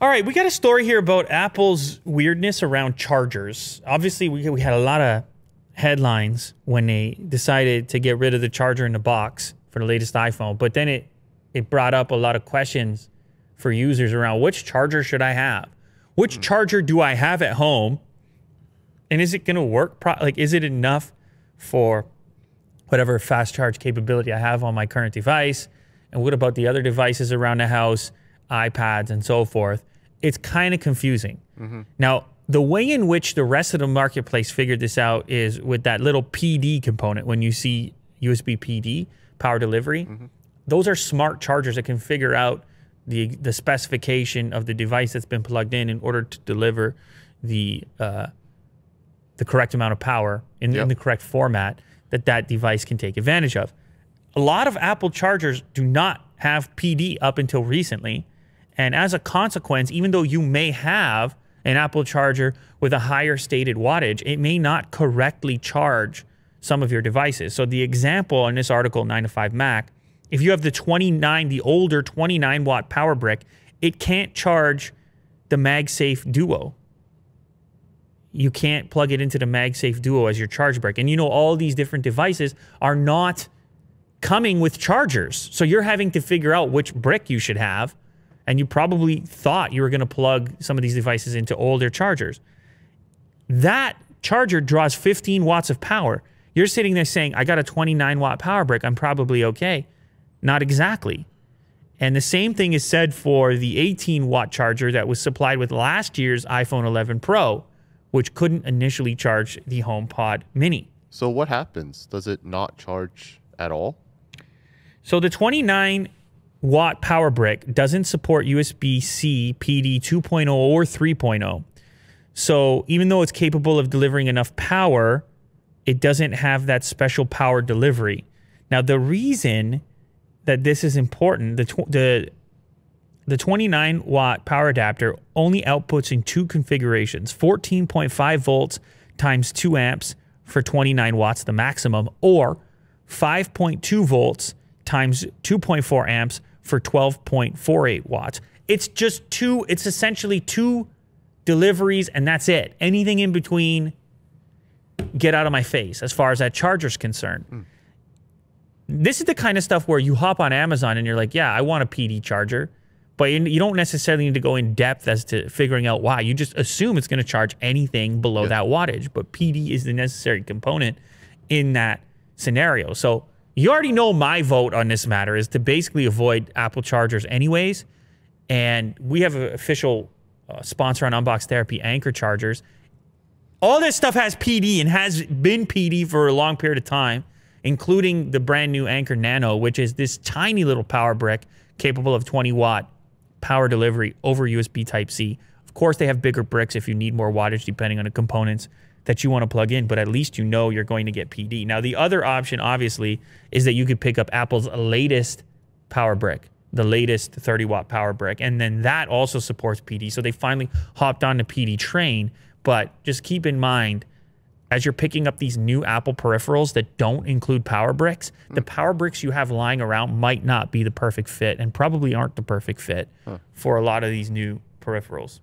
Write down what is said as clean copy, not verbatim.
All right, we got a story here about Apple's weirdness around chargers. Obviously, we had a lot of headlines when they decided to get rid of the charger in the box for the latest iPhone, but then it brought up a lot of questions for users around which charger should I have? Which charger do I have at home? And is it going to work? Like, is it enough for whatever fast charge capability I have on my current device? And what about the other devices around the house, iPads and so forth? It's kind of confusing. Now, the way in which the rest of the marketplace figured this out is with that little PD component. When you see USB PD, power delivery, those are smart chargers that can figure out the specification of the device that's been plugged in order to deliver the correct amount of power in the correct format that device can take advantage of. A lot of Apple chargers do not have PD up until recently. And as a consequence, even though you may have an Apple charger with a higher stated wattage, it may not correctly charge some of your devices. So the example in this article, 9 to 5 Mac, if you have the older 29 watt power brick, it can't charge the MagSafe Duo. You can't plug it into the MagSafe Duo as your charge brick. And you know, all these different devices are not coming with chargers. So you're having to figure out which brick you should have. And you probably thought you were going to plug some of these devices into older chargers. That charger draws 15 watts of power. You're sitting there saying, I got a 29 watt power brick, I'm probably okay. Not exactly. And the same thing is said for the 18 watt charger that was supplied with last year's iPhone 11 Pro, which couldn't initially charge the HomePod Mini. So what happens? Does it not charge at all? So the 29 watt power brick doesn't support USB-C PD 2.0 or 3.0. So even though it's capable of delivering enough power, it doesn't have that special power delivery. Now, the reason that this is important, the 29 watt power adapter only outputs in two configurations, 14.5 volts times 2 amps for 29 watts, the maximum, or 5.2 volts times 2.4 amps for 12.48 watts. It's just it's essentially two deliveries and that's it. Anything in between, get out of my face as far as that charger's concerned. This is the kind of stuff where you hop on Amazon and you're like, yeah, I want a PD charger, but you don't necessarily need to go in depth as to figuring out why. You just assume it's going to charge anything below that wattage, but PD is the necessary component in that scenario. So you already know my vote on this matter is to basically avoid Apple chargers anyways. And we have an official sponsor on Unbox Therapy, Anker chargers. All this stuff has PD and has been PD for a long period of time, including the brand new Anker Nano, which is this tiny little power brick capable of 20 watt power delivery over USB Type-C. Of course, they have bigger bricks if you need more wattage, depending on the components that you want to plug in, but at least you know you're going to get PD. Now, the other option, obviously, is that you could pick up Apple's latest power brick, the latest 30 watt power brick, and then that also supports PD. So they finally hopped on the PD train, but just keep in mind, as you're picking up these new Apple peripherals that don't include power bricks, the power bricks you have lying around might not be the perfect fit and probably aren't the perfect fit for a lot of these new peripherals.